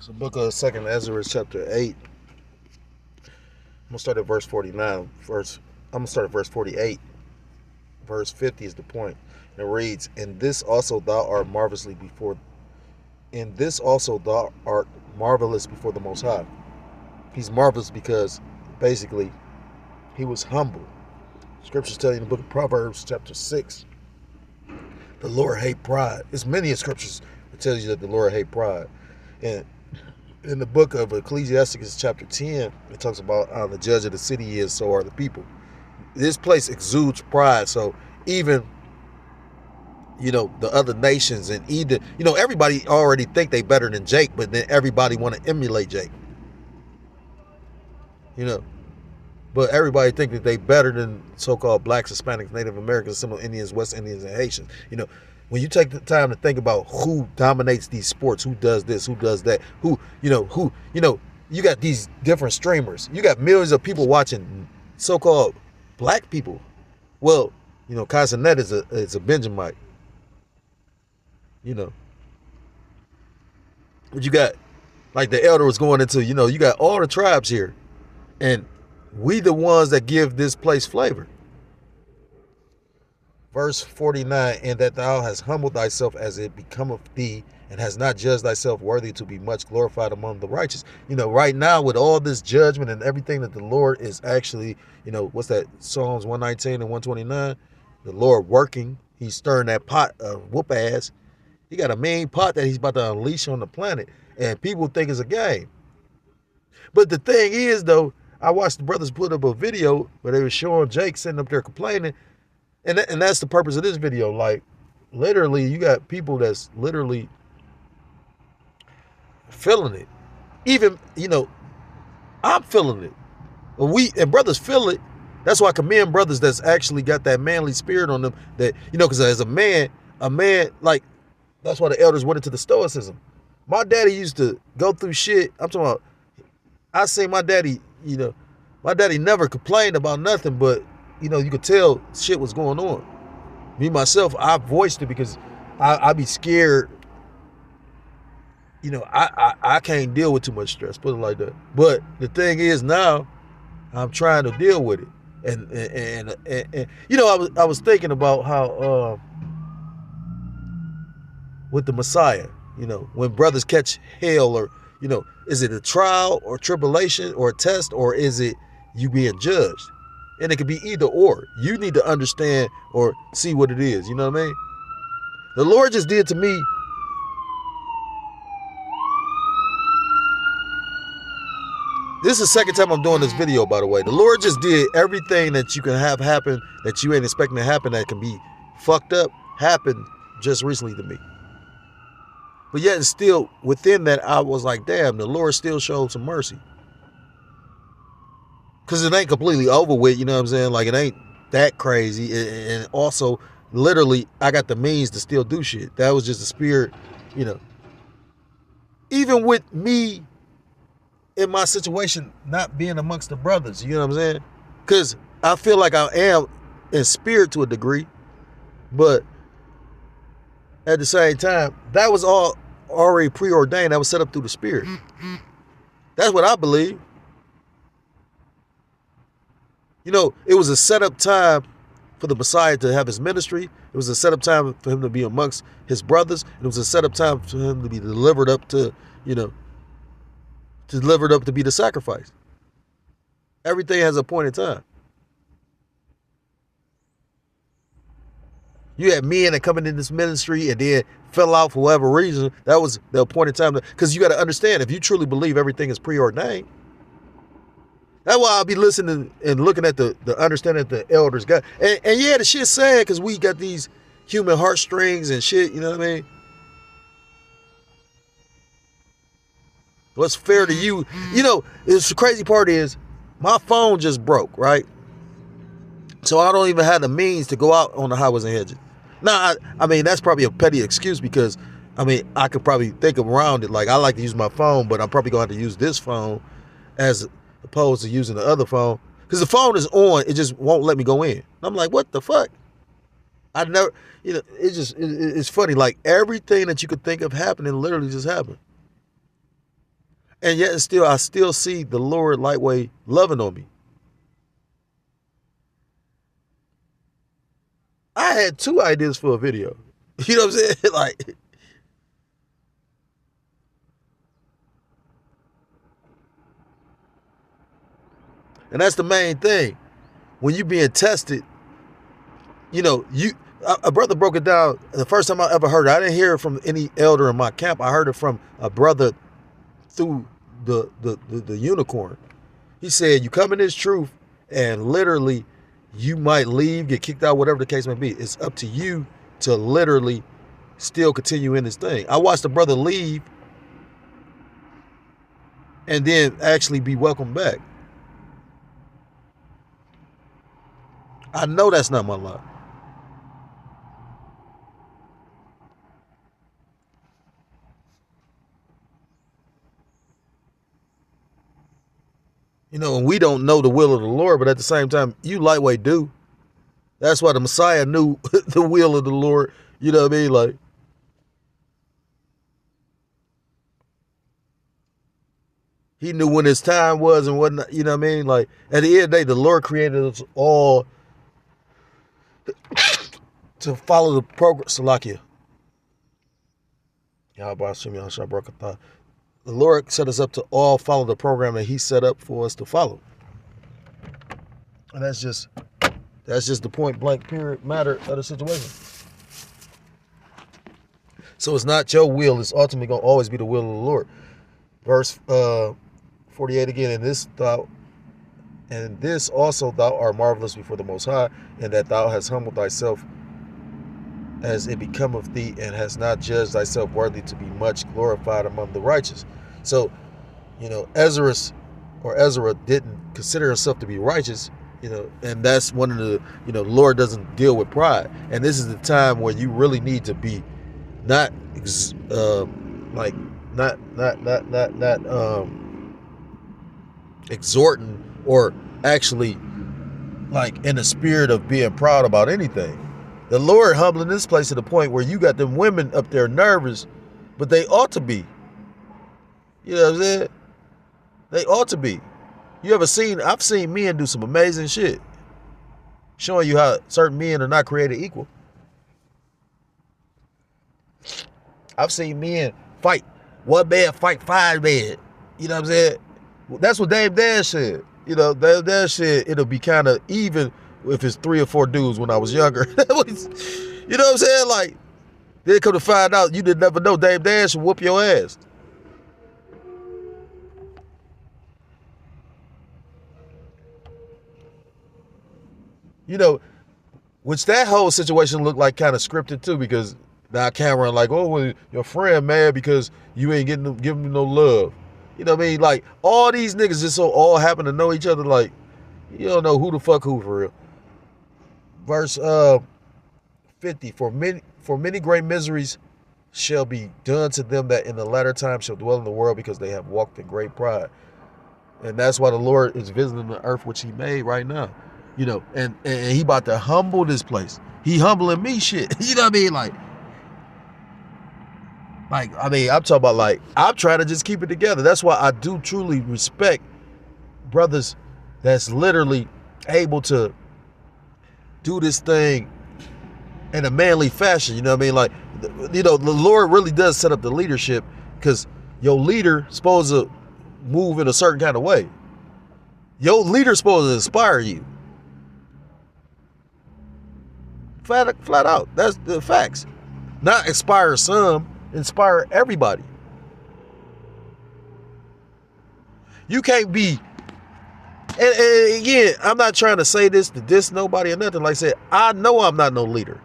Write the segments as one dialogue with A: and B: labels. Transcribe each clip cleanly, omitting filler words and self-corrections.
A: So book of 2nd Ezra chapter 8. I'm gonna start at verse 49. I'm gonna start at verse 48. Verse 50 is the point. And it reads, "In this also thou art marvelously before in this also thou art marvelous before the Most High." He's marvelous because basically he was humble. Scriptures tell you in the book of Proverbs chapter 6, the Lord hate pride. There's many scriptures that tells you that the Lord hate pride. And in the book of Ecclesiastes chapter 10, it talks about how the judge of the city is, so are the people. This place exudes pride. So even, the other nations and either, everybody already think they better than Jake, but then everybody want to emulate Jake. But everybody think that they better than so-called blacks, Hispanics, Native Americans, Seminole Indians, West Indians, and Haitians. When you take the time to think about who dominates these sports, who does this, who does that, you got these different streamers. You got millions of people watching so-called black people. Well, Casanet is a Benjamite. But you got, like the elder was going into, you got all the tribes here. And we the ones that give this place flavor. Verse 49, "And that thou hast humbled thyself as it becometh thee, and hast not judged thyself worthy to be much glorified among the righteous." Right now with all this judgment and everything that the Lord is actually, what's that, Psalms 119 and 129? The Lord working, he's stirring that pot of whoop ass. He got a main pot that he's about to unleash on the planet, and people think it's a game. But the thing is, though, I watched the brothers put up a video where they were showing Jake sitting up there complaining. And that's the purpose of this video. Like, literally, you got people that's literally feeling it. Even, I'm feeling it. And brothers feel it. That's why I commend brothers that's actually got that manly spirit on them. That, because as a man, like, that's why the elders went into the stoicism. My daddy used to go through shit. I'm talking about, I seen my daddy, my daddy never complained about nothing, but, you could tell shit was going on. Me, myself, I voiced it because I be scared. I can't deal with too much stress, put it like that. But the thing is now, I'm trying to deal with it. And I was thinking about how, with the Messiah, when brothers catch hell or, is it a trial or tribulation or a test, or is it you being judged? And it could be either or. You need to understand or see what it is. You know what I mean? The Lord just did to me. This is the second time I'm doing this video, by the way. The Lord just did everything that you can have happen that you ain't expecting to happen, that can be fucked up, happened just recently to me. But yet and still within that, I was like, damn, the Lord still showed some mercy. Because it ain't completely over with, you know what I'm saying? Like, it ain't that crazy. And also, literally, I got the means to still do shit. That was just the spirit, Even with me in my situation not being amongst the brothers, you know what I'm saying? Because I feel like I am in spirit to a degree. But at the same time, that was all already preordained. That was set up through the spirit. That's what I believe. It was a set-up time for the Messiah to have his ministry. It was a set-up time for him to be amongst his brothers. It was a set-up time for him to be delivered up to, delivered up to be the sacrifice. Everything has a point in time. You had men that coming in this ministry and then fell out for whatever reason. That was the appointed time. Because you got to understand, if you truly believe everything is preordained, that's why I'll be listening and looking at the understanding that the elders got. And yeah, the shit's sad because we got these human heartstrings and shit, you know what I mean? What's fair to you? The crazy part is my phone just broke, right? So I don't even have the means to go out on the highways and hedges. Now, I mean, that's probably a petty excuse because, I could probably think around it. Like, I like to use my phone, but I'm probably going to have to use this phone as opposed to using the other phone. Because the phone is on, it just won't let me go in. I'm like, what the fuck? I never, it's funny. Like, everything that you could think of happening literally just happened. And yet still, I still see the Lord lightweight loving on me. I had 2 ideas for a video. You know what I'm saying? Like, and that's the main thing. When you being tested, you know, a brother broke it down. The first time I ever heard it, I didn't hear it from any elder in my camp. I heard it from a brother through the unicorn. He said, you come in this truth and literally you might leave, get kicked out, whatever the case may be. It's up to you to literally still continue in this thing. I watched the brother leave and then actually be welcomed back. I know that's not my lot. You know, and we don't know the will of the Lord, but at the same time, you lightweight do. That's why the Messiah knew the will of the Lord. You know what I mean? Like, he knew when his time was and whatnot. You know what I mean? Like, at the end of the day, the Lord created us all to follow the program. Salakia. The Lord set us up to all follow the program that he set up for us to follow. And that's just the point blank period matter of the situation. So it's not your will, it's ultimately going to always be the will of the Lord. Verse 48 again, and this also thou art marvelous before the Most High, and that thou hast humbled thyself as it becometh thee, and hast not judged thyself worthy to be much glorified among the righteous. So, you know, Ezra didn't consider himself to be righteous, you know, and that's one of the, you know, the Lord doesn't deal with pride. And this is the time where you really need to be not exhorting or actually like in the spirit of being proud about anything. The Lord humbling this place to the point where you got them women up there nervous, but they ought to be. You know what I'm saying? They ought to be. I've seen men do some amazing shit, showing you how certain men are not created equal. I've seen men fight. One man fight 5 men. You know what I'm saying? That's what Dame Dash said. You know, Dame Dash said it'll be kind of even if it's 3 or 4 dudes when I was younger. You know what I'm saying? Like, then come to find out you didn't never know Dame Dash would whoop your ass. You know, which that whole situation looked like kind of scripted too, because now Cameron like, oh, well, your friend mad because you ain't giving him no love. You know what I mean? Like, all these niggas just so all happen to know each other. Like, you don't know who the fuck who for real. Verse 50, for many great miseries shall be done to them that in the latter time shall dwell in the world, because they have walked in great pride. And that's why the Lord is visiting the earth which he made right now. You know, and he about to humble this place. He humbling me shit. You know what I mean? I mean, I'm talking about, like, I'm trying to just keep it together. That's why I do truly respect brothers that's literally able to do this thing in a manly fashion. You know what I mean? Like, you know, the Lord really does set up the leadership, because your leader supposed to move in a certain kind of way. Your leader supposed to inspire you. Flat out. That's the facts. Not inspire some, inspire everybody. You can't be, and again, I'm not trying to say this to diss nobody or nothing. Like I said, I know I'm not no leader.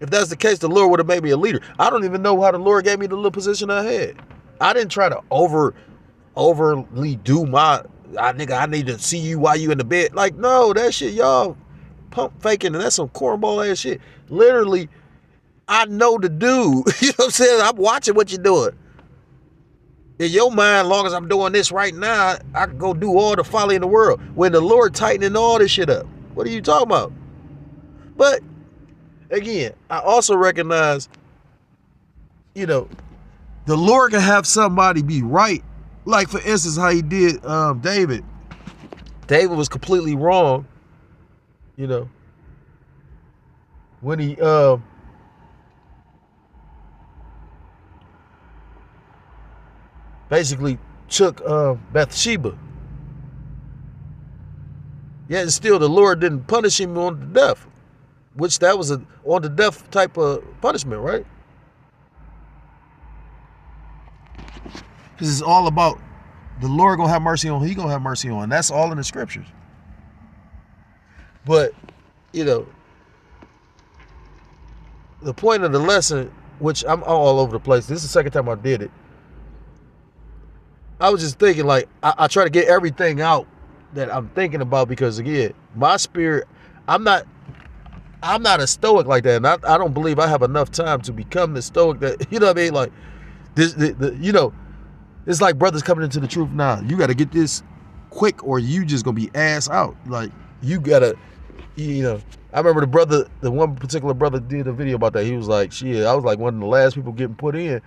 A: If that's the case, the Lord would have made me a leader. I don't even know how the Lord gave me the little position I had. I didn't try to overly do my, I need to see you while you in the bed. Like, no, that shit, y'all pump faking, and that's some cornball ass shit. Literally, I know the dude. You know what I'm saying? I'm watching what you're doing. In your mind, as long as I'm doing this right now, I can go do all the folly in the world. When the Lord tightening all this shit up. What are you talking about? But again, I also recognize, you know, the Lord can have somebody be right. Like, for instance, how he did David. David was completely wrong, you know, when he basically took Bathsheba. Yet still the Lord didn't punish him on the death, which that was a on the death type of punishment, right? Because it's all about the Lord gonna have mercy on who he gonna have mercy on. That's all in the scriptures. But, you know, the point of the lesson, which I'm all over the place. This is the second time I did it. I was just thinking, like, I try to get everything out that I'm thinking about, because again, my spirit, I'm not a stoic like that, and I don't believe I have enough time to become the stoic that, you know what I mean? Like this, you know, it's like brothers coming into the truth now. You got to get this quick, or you just gonna be ass out. Like, you gotta, you know. I remember the one particular brother did a video about that. He was like, shit, I was like one of the last people getting put in,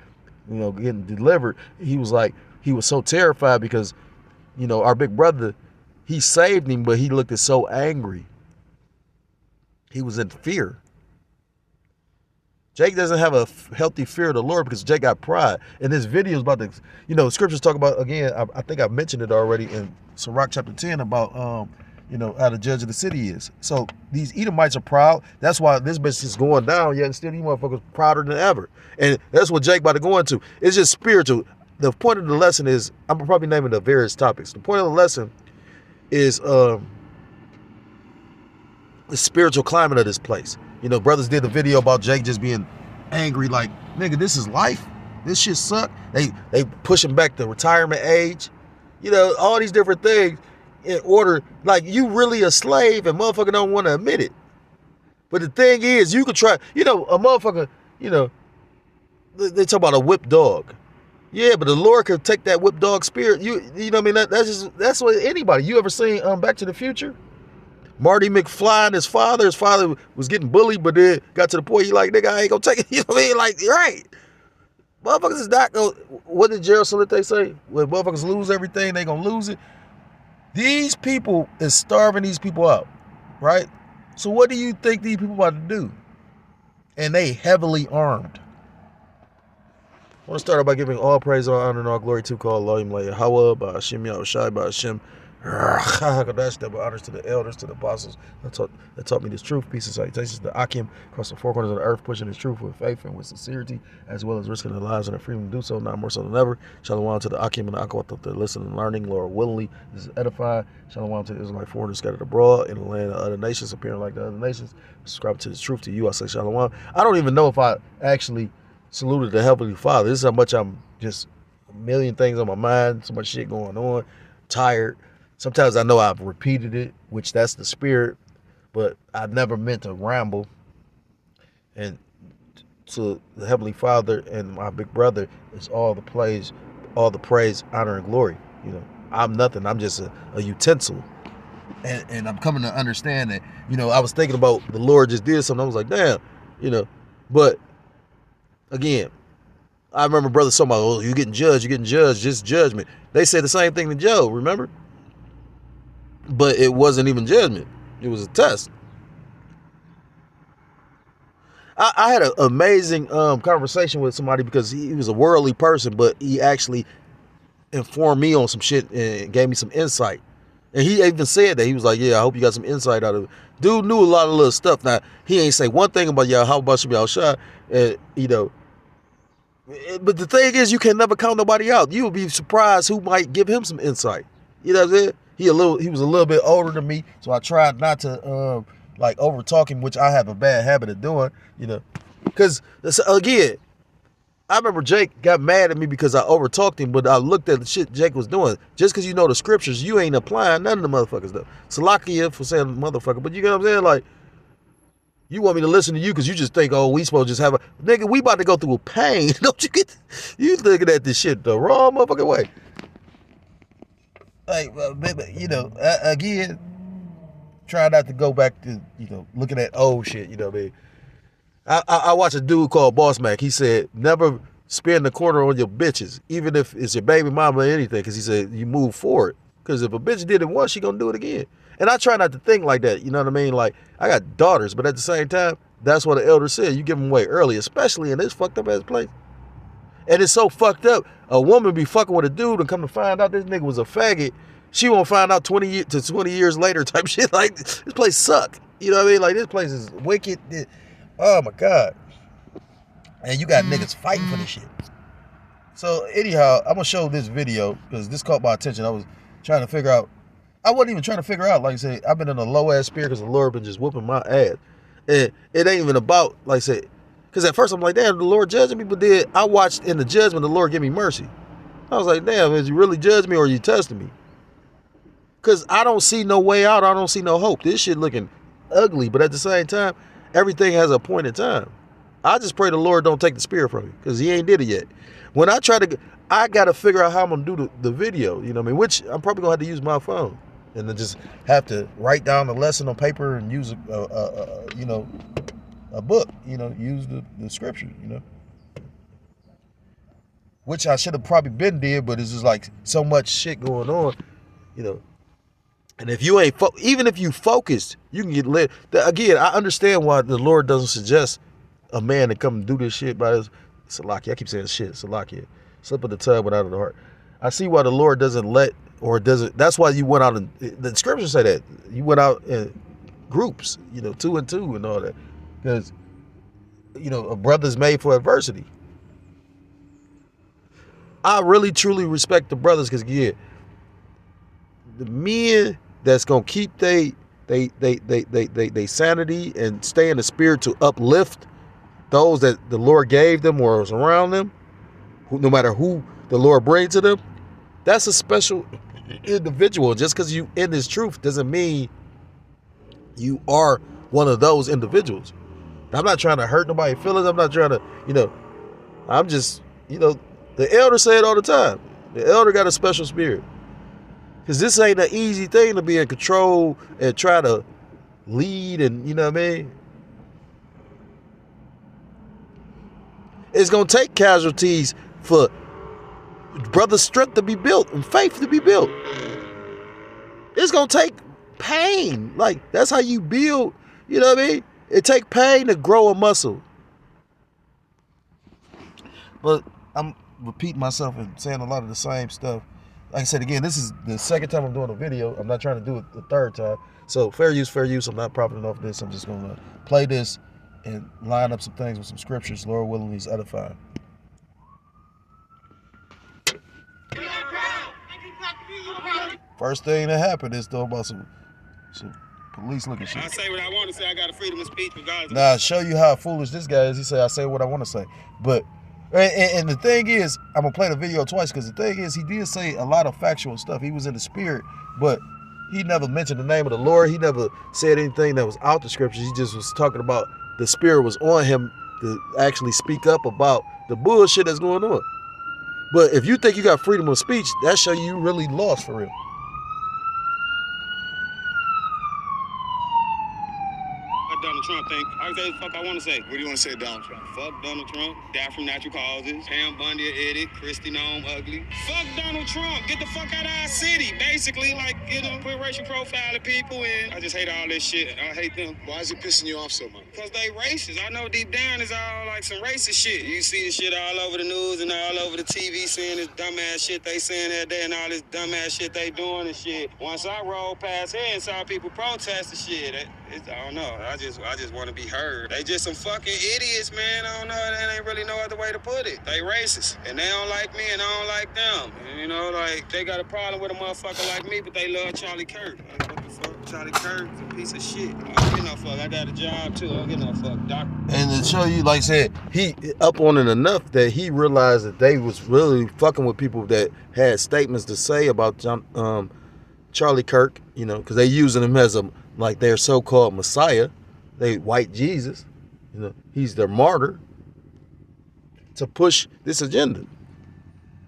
A: you know, getting delivered. He was like, he was so terrified because, you know, our big brother, he saved him, but he looked so angry. He was in fear. Jake doesn't have a healthy fear of the Lord because Jake got pride. And this video is about the, you know, scriptures talk about, again, I think I mentioned it already in Sirach chapter 10 about, you know, how the judge of the city is. So these Edomites are proud. That's why this bitch is going down, yet still these motherfuckers prouder than ever. And that's what Jake about to go into. It's just spiritual. The point of the lesson is, I'm probably naming the various topics. The point of the lesson is the spiritual climate of this place. You know, brothers did a video about Jake just being angry, like, nigga, this is life. This shit suck. They pushing back the retirement age. You know, all these different things in order, like, you really a slave and motherfucker don't want to admit it. But the thing is, you could try, you know, a motherfucker, you know, they talk about a whipped dog. Yeah, but the Lord could take that whipped dog spirit. You know what I mean? That's what anybody. You ever seen Back to the Future? Marty McFly and his father was getting bullied, but then got to the point he like, nigga, I ain't gonna take it. You know what I mean? Like, right. Motherfuckers is not gonna, what did Gerald Salute say? When motherfuckers lose everything, they gonna lose it. These people is starving these people out, right? So what do you think these people about to do? And they heavily armed. I want to start out by giving all praise, all honor, and all glory to call Elohim Yahweh, by Hashem Yahushai, by Hashem Hakadosh, double honors to the elders, to the apostles that taught me this truth. Peace and salutations to Akim across the four corners of the earth, pushing this truth with faith and with sincerity, as well as risking their lives and their freedom to do so, not more so than ever. Shalom to the Akim and the Akawat that they're listening and learning. Lord willingly, this is edified. Shalom to the Israelite foreigners scattered abroad in the land of other nations, appearing like the other nations. Subscribe to this truth. To you, I say shalom. I don't even know if I actually saluted the Heavenly Father. This is how much I'm just a million things on my mind, so much shit going on, tired. Sometimes I know I've repeated it, which that's the spirit, but I never meant to ramble. And to the Heavenly Father and my big brother is all the praise, honor, and glory. You know, I'm nothing. I'm just a utensil. And I'm coming to understand that, you know, I was thinking about the Lord just did something. I was like, damn, you know, but again, I remember brothers talking about, oh, you're getting judged, just judgment. They said the same thing to Job, remember? But it wasn't even judgment. It was a test. I had an amazing conversation with somebody because he was a worldly person, but he actually informed me on some shit and gave me some insight. And he even said that. He was like, yeah, I hope you got some insight out of it. Dude knew a lot of little stuff. Now, he ain't say one thing about y'all, how about Shem Yahushua, you know. But the thing is, you can never count nobody out. You would be surprised who might give him some insight. You know what I'm saying? He was a little bit older than me, so I tried not to like over talk him, which I have a bad habit of doing. You know, because again, I remember Jake got mad at me because I over talked him, but I looked at the shit Jake was doing. Just because you know the scriptures, you ain't applying none of the motherfuckers though. Salakia for saying motherfucker, but you know what I'm saying? Like, you want me to listen to you because you just think, oh, we supposed to just have a nigga. We about to go through a pain. Don't you get? You looking at this shit the wrong motherfucking way. Like, you know, again, try not to go back to, you know, looking at old shit. You know what I mean? I watched a dude called Boss Mac. He said, never spend the quarter on your bitches, even if it's your baby mama or anything, because he said you move forward. Because if a bitch did it once, she gonna do it again. And I try not to think like that, you know what I mean? Like, I got daughters, but at the same time, that's what the elder said. You give them away early, especially in this fucked up ass place. And it's so fucked up. A woman be fucking with a dude and come to find out this nigga was a faggot. She won't find out 20 years later type shit. Like, this place suck. You know what I mean? Like, this place is wicked. Oh my God. And you got niggas fighting for this shit. So anyhow, I'm gonna show this video because this caught my attention. I was trying to figure out. I wasn't even trying to figure out. Like I said, I've been in a low ass spirit because the Lord been just whooping my ass. And it ain't even about, like I said, because at first I'm like, damn, the Lord judging me, but then I watched in the judgment, the Lord give me mercy. I was like, damn, is you really judge me or are you testing me? Because I don't see no way out. I don't see no hope. This shit looking ugly, but at the same time, everything has a point in time. I just pray the Lord don't take the spirit from me because he ain't did it yet. When I try to, I got to figure out how I'm going to do the video, you know what I mean? Which I'm probably going to have to use my phone and then just have to write down the lesson on paper and use, you know, a book, you know, use the scripture, you know. Which I should have probably been did, but it's just like so much shit going on, you know. And if you ain't, even if you focused, you can get lit. Again, I understand why the Lord doesn't suggest a man to come and do this shit by his Salakia. I keep saying shit, Salakia. Slip of the tongue but out of the heart. I see why the Lord doesn't let, or doesn't, that's why you went out, and the scriptures say that. You went out in groups, you know, 2 and 2 and all that. Because, you know, a brother's made for adversity. I really, truly respect the brothers because, yeah, the men that's going to keep they sanity and stay in the spirit to uplift those that the Lord gave them or was around them, no matter who the Lord brings to them, that's a special individual. Just because you in this truth doesn't mean you are one of those individuals. I'm not trying to hurt nobody's feelings. I'm not trying to, you know, I'm just, you know, the elder say it all the time. The elder got a special spirit. Because this ain't an easy thing to be in control and try to lead and, you know what I mean? It's going to take casualties for brother strength to be built and faith to be built. It's going to take pain. Like, that's how you build, you know what I mean? It take pain to grow a muscle. But I'm repeating myself and saying a lot of the same stuff. Like I said, again, this is the second time I'm doing a video. I'm not trying to do it the third time. So fair use, fair use. I'm not profiting off this. I'm just going to play this and line up some things with some scriptures. Lord willing, these edifying. First thing that happened is though about some police looking shit.
B: I say what I want to say. I got a freedom of speech regardless.
A: Now, I show you how foolish this guy is. He say, I say what I want to say. But, and the thing is, I'm going to play the video twice because the thing is, he did say a lot of factual stuff. He was in the spirit, but he never mentioned the name of the Lord. He never said anything that was out the scriptures. He just was talking about the spirit was on him to actually speak up about the bullshit that's going on. But if you think you got freedom of speech, that show you really lost for real.
B: Donald Trump think. I can say what the fuck I want to say.
C: What do you want to say, Donald Trump?
B: Fuck Donald Trump. Die from natural causes. Pam Bundy an idiot. Christy Nome ugly. Fuck Donald Trump. Get the fuck out of our city. Basically, like, you know, quit racial profiling people, and I just hate all this shit. I hate them.
C: Why is it pissing you off so much?
B: Because they racist. I know deep down it's all like some racist shit. You see this shit all over the news and all over the TV, seeing this dumbass shit they saying that day and all this dumbass shit they doing and shit. Once I rolled past here and saw people protest and shit, I don't know. I just want to be heard. They just some fucking idiots, man. I don't know. There ain't really no other way to put it. They racist. And they don't like me and I don't like them. And, you know, like, they got a problem with a motherfucker like me, but they love Charlie Kirk. Like, what the fuck? Charlie Kirk is a piece of shit. I don't get no fuck. I got a job, too. I don't get no fuck, doctor.
A: And to show you, like I said, he up on it enough that he realized that they was really fucking with people that had statements to say about Charlie Kirk, you know, because they using him as like their so-called Messiah. They white Jesus, you know, he's their martyr to push this agenda.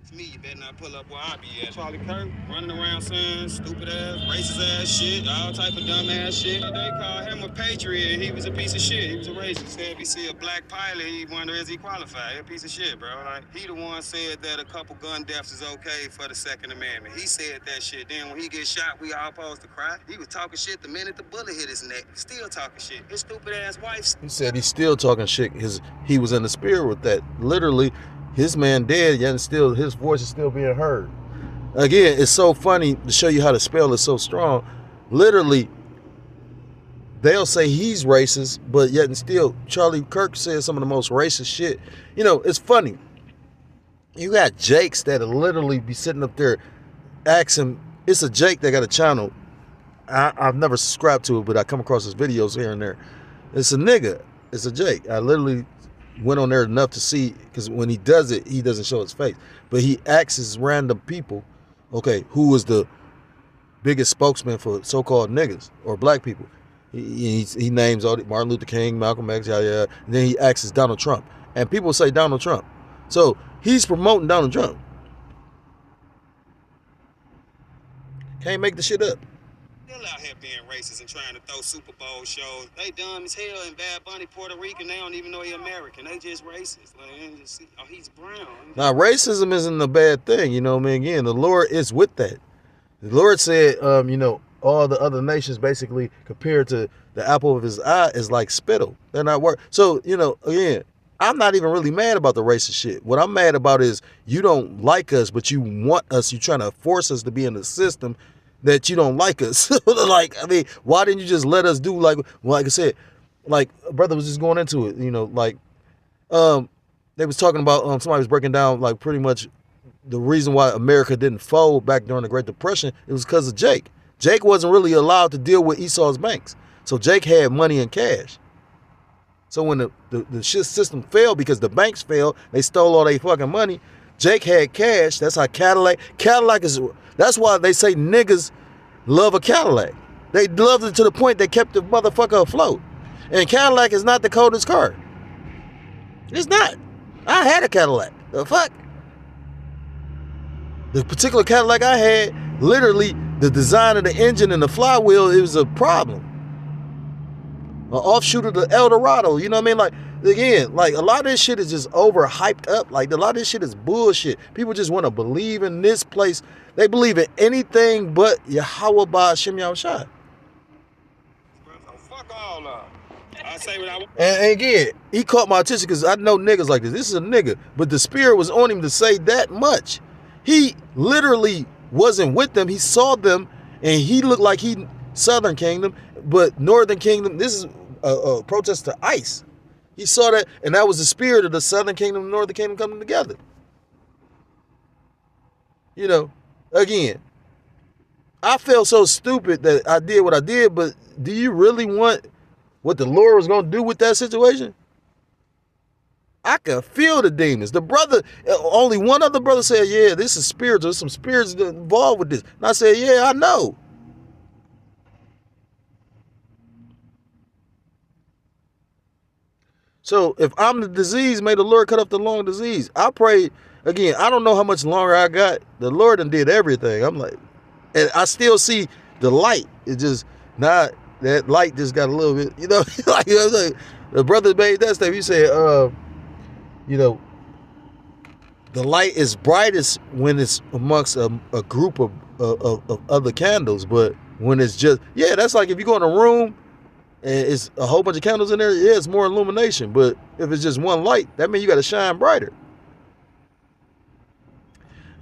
B: So me, you better not pull up where I be at. Charlie Kirk running around saying stupid ass, racist ass shit, all type of dumb ass shit. They call him a patriot. He was a piece of shit. He was a racist. Said if he see a black pilot, he wonder is he qualified. He a piece of shit, bro. Like he the one said that a couple gun deaths is okay for the Second Amendment. He said that shit. Then when he get shot, we all supposed to cry. He was talking shit the minute the bullet hit his neck. Still talking shit. His stupid ass wife.
A: He said he's still talking shit. He was in the spirit with that. Literally, his man dead, yet still his voice is still being heard. Again, it's so funny to show you how the spell is so strong. Literally, they'll say he's racist, but yet and still, Charlie Kirk says some of the most racist shit. You know, it's funny. You got Jakes that'll literally be sitting up there asking. It's a Jake that got a channel. I've never subscribed to it, but I come across his videos here and there. It's a nigga. It's a Jake. I literally went on there enough to see, because when he does it, he doesn't show his face. But he asks random people, okay, who is the biggest spokesman for so-called niggas or black people? He names all Martin Luther King, Malcolm X, and then he asks Donald Trump. And people say Donald Trump. So he's promoting Donald Trump. Can't make the shit up.
B: Still out here being racist and trying to throw Super Bowl shows. They dumb as hell. And Bad Bunny, Puerto Rican, they don't even know he American. They just racist. Like, they just see, oh, he's brown.
A: Now, racism isn't a bad thing. You know what I mean? Again, the Lord is with that. The Lord said, you know, all the other nations basically compared to the apple of his eye is like spittle. They're not worth. So, you know, again, I'm not even really mad about the racist shit. What I'm mad about is you don't like us, but you want us. You're trying to force us to be in the system that you don't like us. Like, I mean, why didn't you just let us do like I said, like brother was just going into it, you know, like, they was talking about, somebody was breaking down like pretty much the reason why America didn't fold back during the Great Depression. It was because of Jake. Jake wasn't really allowed to deal with Esau's banks. So Jake had money in cash. So when the shit system failed because the banks failed, they stole all their fucking money. Jake had cash. That's how Cadillac is. That's why they say niggas love a Cadillac. They loved it to the point they kept the motherfucker afloat. And Cadillac is not the coldest car. It's not. I had a Cadillac. The fuck? The particular Cadillac I had, literally, the design of the engine and the flywheel, it was a problem. An offshoot of the Eldorado. You know what I mean? Like, again, like a lot of this shit is just overhyped up. Like a lot of this shit is bullshit. People just want to believe in this place. They believe in anything but Yahweh Ba'Shem Yahushua.
B: Fuck all of I say what I want.
A: And again, he caught my attention because I know niggas like this. This is a nigga. But the spirit was on him to say that much. He literally wasn't with them. He saw them and he looked like he Southern Kingdom, but Northern Kingdom, this is a protest to ICE. He saw that, and that was the spirit of the Southern Kingdom and Northern Kingdom coming together. You know, again, I felt so stupid that I did what I did, but do you really want what the Lord was going to do with that situation? I can feel the demons. The brother, only one other brother said, yeah, this is spiritual. There's some spirits involved with this. And I said, yeah, I know. So if I'm the disease, may the Lord cut off the long disease. I pray, again, I don't know how much longer I got. The Lord done did everything. I'm like, and I still see the light. It's just not, that light just got a little bit, you know, like, the brother made that stuff. He said, you know, the light is brightest when it's amongst a group of other candles. But when it's just, yeah, that's like if you go in a room, and it's a whole bunch of candles in there, yeah, it's more illumination. But if it's just one light, that means you got to shine brighter.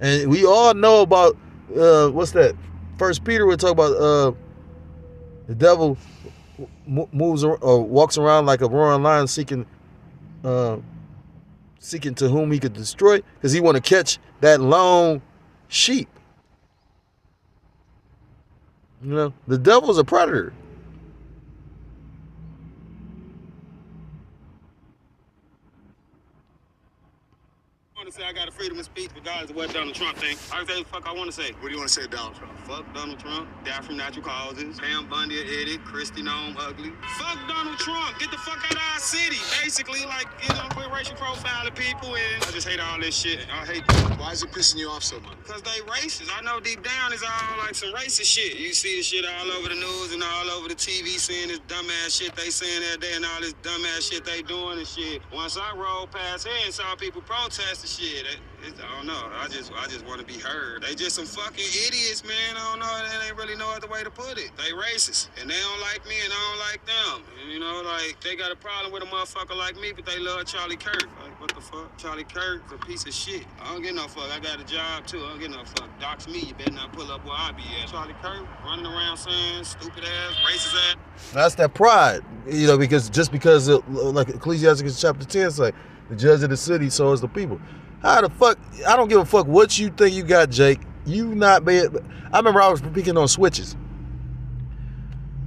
A: And we all know about, what's that? First Peter, we talk about the devil moves or walks around like a roaring lion seeking to whom he could destroy, because he want to catch that lone sheep. You know, the devil's a predator.
B: want to say I got a freedom of speech regardless of what Donald Trump thinks. I can say what the fuck I want to say.
C: What do you want to say to Donald Trump?
B: Fuck Donald Trump. Die from natural causes. Pam Bundy an idiot. Christy Nome ugly. Fuck Donald Trump. Get the fuck out of our city. Basically, like, quit racial profiling people, and I just hate all this shit. I hate them.
C: Why is it pissing you off so much?
B: Because they racist. I know deep down it's all like some racist shit. You see this shit all over the news and all over the TV, seeing this dumbass shit they saying that day and all this dumbass shit they doing and shit. Once I rolled past here and saw people protest and shit, I don't know. I just want to be heard. They just some fucking idiots, man. I don't know. They ain't really no other way to put it. They racist, and they don't like me, and I don't like them. And, like they got a problem with a motherfucker like me, but they love Charlie Kirk. Like, what the fuck? Charlie Kirk's a piece of shit. I don't get no fuck. I got a job too. I don't get no fuck. Dox me. You better not pull up where I be at. Charlie Kirk running around saying stupid ass, racist ass.
A: That's that pride, because like Ecclesiastes chapter 10 say, the judge of the city, so is the people. How the fuck? I don't give a fuck what you think you got, Jake. You not bad. I remember I was speaking on switches.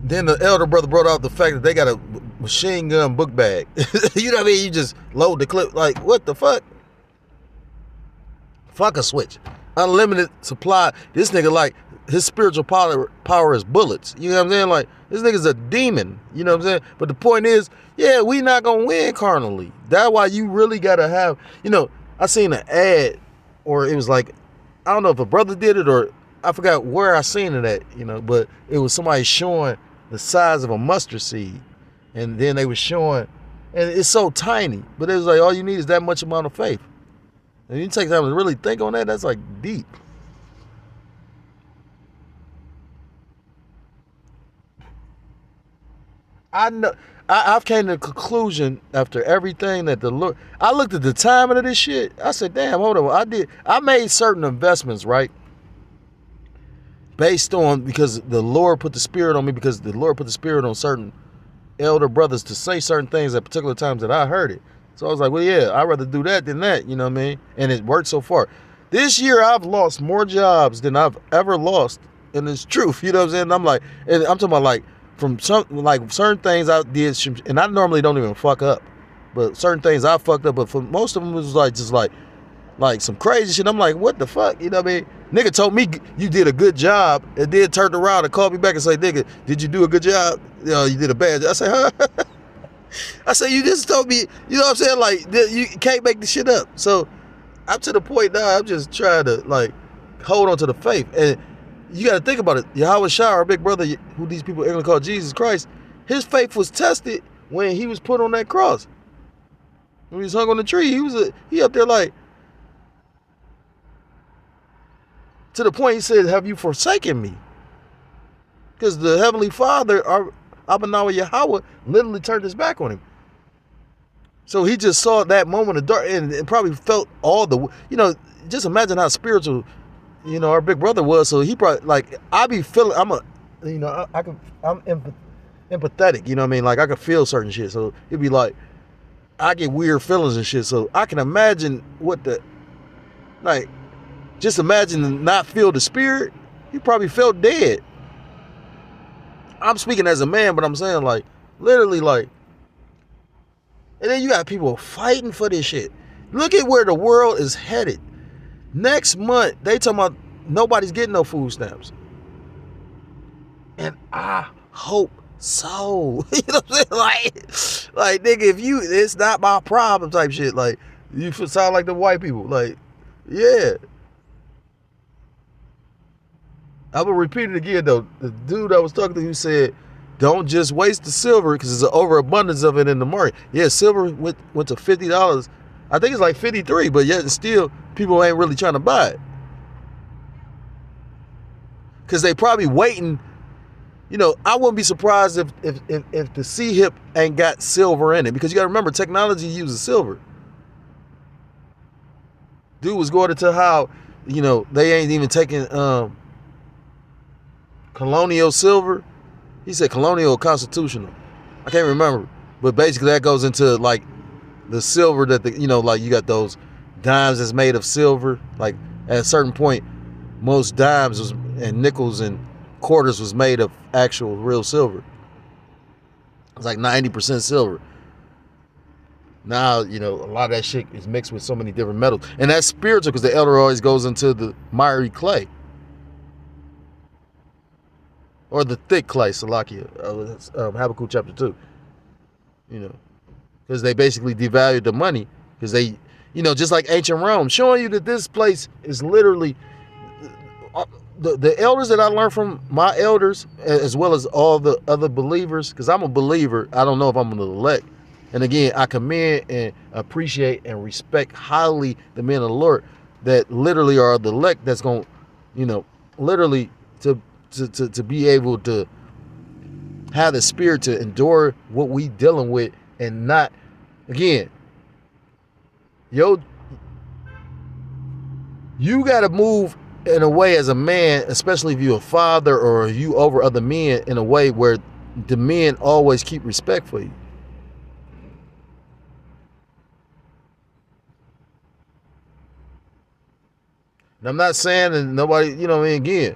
A: Then the elder brother brought out the fact that they got a machine gun book bag. You know what I mean? You just load the clip. Like, what the fuck? Fuck a switch. Unlimited supply. This nigga, like, his spiritual power is bullets. You know what I'm saying? Like, this nigga's a demon. You know what I'm saying? But the point is, yeah, we not gonna win carnally. That's why you really gotta have, I seen an ad, or it was like, I don't know if a brother did it or I forgot where I seen it at, but it was somebody showing the size of a mustard seed. And then they were showing, and it's so tiny, but it was like, all you need is that much amount of faith. And you take time to really think on that, that's like deep. I know. I've came to the conclusion after everything that the Lord, I looked at the timing of this shit. I said, damn, hold on. I made certain investments, right? Based on, because the Lord put the spirit on me, because the Lord put the spirit on certain elder brothers to say certain things at particular times that I heard it. So I was like, well, yeah, I'd rather do that than that, you know what I mean? And it worked so far. This year, I've lost more jobs than I've ever lost. And it's truth, you know what I'm saying? And I'm talking about like, from certain things I did, and I normally don't even fuck up, but certain things I fucked up, but for most of them it was like some crazy shit. I'm like, what the fuck? You know what I mean? Nigga told me you did a good job, and then turned around and called me back and say, nigga, did you do a good job? You did a bad job. I say, huh? I say, you just told me, you know what I'm saying? Like, you can't make the shit up. So I'm to the point now, I'm just trying to like hold on to the faith. And you got to think about it. Yahweh Shai, our big brother, who these people are going to call Jesus Christ, his faith was tested when he was put on that cross. When he was hung on the tree, he up there like, to the point he said, have you forsaken me? Because the Heavenly Father, our Abba Yahweh, literally turned his back on him. So he just saw that moment of dark and probably felt all the, just imagine how spiritual our big brother was. So he probably, like, I be feeling, I'm empathetic, you know what I mean? Like, I could feel certain shit. So it'd be like, I get weird feelings and shit. So I can imagine just imagine and not feel the spirit. He probably felt dead. I'm speaking as a man, but I'm saying, like, literally, like, and then you got people fighting for this shit. Look at where the world is headed. Next month, they talking about nobody's getting no food stamps. And I hope so. You know what I'm saying? Like, nigga, it's not my problem type shit. Like, you sound like the white people. Like, yeah. I'm going to repeat it again, though. The dude I was talking to, who said, don't just waste the silver because there's an overabundance of it in the market. Yeah, silver went to $50. I think it's like 53, but yet still people ain't really trying to buy it. Because they probably waiting. I wouldn't be surprised if the C-HIP ain't got silver in it. Because you got to remember, technology uses silver. Dude was going into how, they ain't even taking colonial silver. He said colonial or constitutional. I can't remember. But basically that goes into like the silver that like you got those dimes that's made of silver. Like at a certain point, most dimes and nickels and quarters was made of actual real silver. It's like 90% silver. Now, you know, a lot of that shit is mixed with so many different metals. And that's spiritual because the elder always goes into the miry clay. Or the thick clay, Salakia, Habakkuk chapter 2. You know, because they basically devalued the money. Because they, you know, just like ancient Rome, showing you that this place is literally, the elders that I learned from my elders, as well as all the other believers, because I'm a believer, I don't know if I'm an elect. And again, I commend and appreciate and respect highly the men of the Lord that literally are the elect that's going to, you know, literally to be able to have the spirit to endure what we dealing with and not, again, you got to move in a way as a man, especially if you're a father or you over other men, in a way where the men always keep respect for you. And I'm not saying that nobody, you know what I mean, again,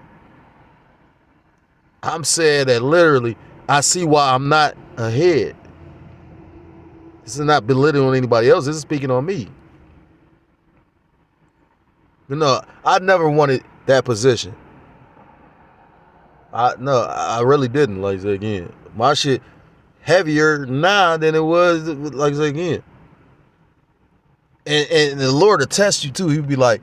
A: I'm saying that literally I see why I'm not ahead. This is not belittling anybody else. This is speaking on me. You know, I never wanted that position. I really didn't. Like I said again, my shit heavier now than it was. Like I said again, and the Lord will test you too. He'd be like,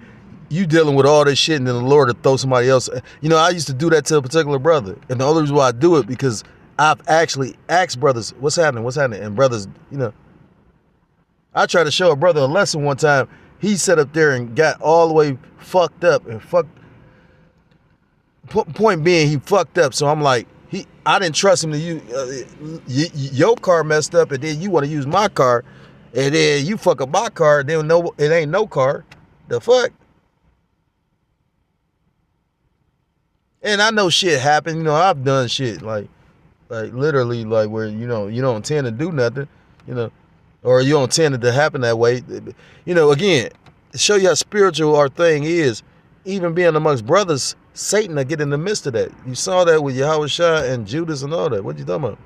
A: you dealing with all this shit, and then the Lord will throw somebody else. You know, I used to do that to a particular brother, and the only reason why I do it because I've actually asked brothers, what's happening, and brothers, you know, I tried to show a brother a lesson one time. He sat up there and got all the way fucked up and fucked. Point being, he fucked up. So I'm like, I didn't trust him to use your car messed up, and then you want to use my car, and then you fuck up my car. Then no, it ain't no car. The fuck. And I know shit happened. You know, I've done shit like literally like where you know you don't intend to do nothing. You know. Or you don't intend it to happen that way. You know, again, to show you how spiritual our thing is, even being amongst brothers, Satan will get in the midst of that. You saw that with Yahweh Shah and Judas and all that. What you talking about?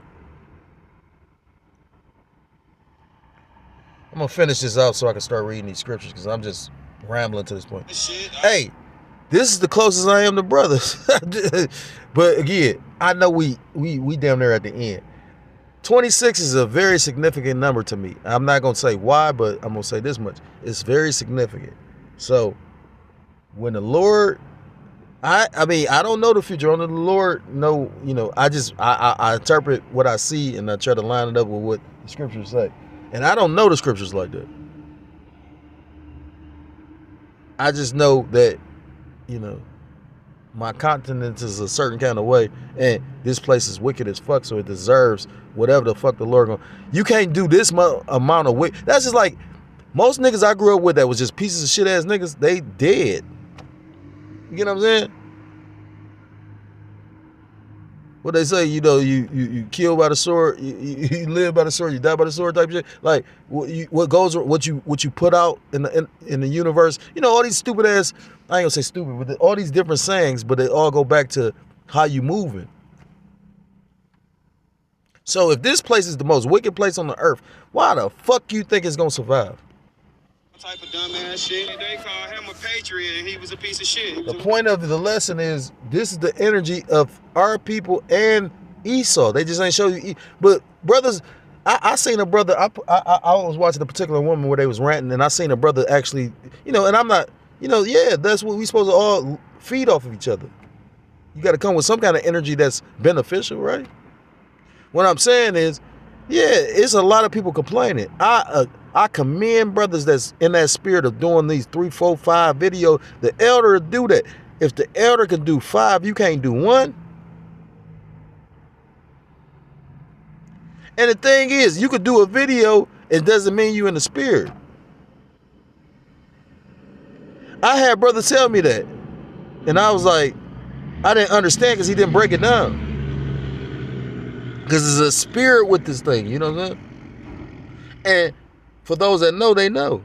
A: I'm going to finish this out so I can start reading these scriptures because I'm just rambling to this point. Hey, this is the closest I am to brothers. But again, I know we damn near at the end. 26 is a very significant number to me. I'm not going to say why, but I'm going to say this much. It's very significant. So when the Lord, I mean, I don't know the future. Only the Lord know, you know, I interpret what I see and I try to line it up with what the scriptures say. And I don't know the scriptures like that. I just know that, you know, my continence is a certain kind of way, and this place is wicked as fuck, so it deserves whatever the fuck the Lord gonna. You can't do this amount of wicked. That's just like most niggas I grew up with that was just pieces of shit ass niggas. They dead. You get what I'm saying? What they say, you know, you kill by the sword, you live by the sword, you die by the sword type shit. Like what you put out in the universe. You know, all these stupid ass. I ain't gonna say stupid, but all these different sayings, but they all go back to how you moving. So if this place is the most wicked place on the earth, why the fuck you think it's gonna survive?
B: Type of dumbass shit. They call him a patriot and he was a piece of shit.
A: The point of the lesson is this is the energy of our people and Esau. They just ain't show you. But brothers, I seen a brother. I was watching a particular woman where they was ranting, and I seen a brother actually, you know, and I'm not, you know, yeah, that's what we supposed to all feed off of each other. You got to come with some kind of energy that's beneficial, right? What I'm saying is, yeah, it's a lot of people complaining. I commend brothers that's in that spirit of doing these 3, 4, 5 videos. The elder do that. If the elder can do 5, you can't do 1. And the thing is, you could do a video, it doesn't mean you in the spirit. I had brothers tell me that. And I was like, I didn't understand because he didn't break it down. Because there's a spirit with this thing, you know what I'm saying? And for those that know, they know.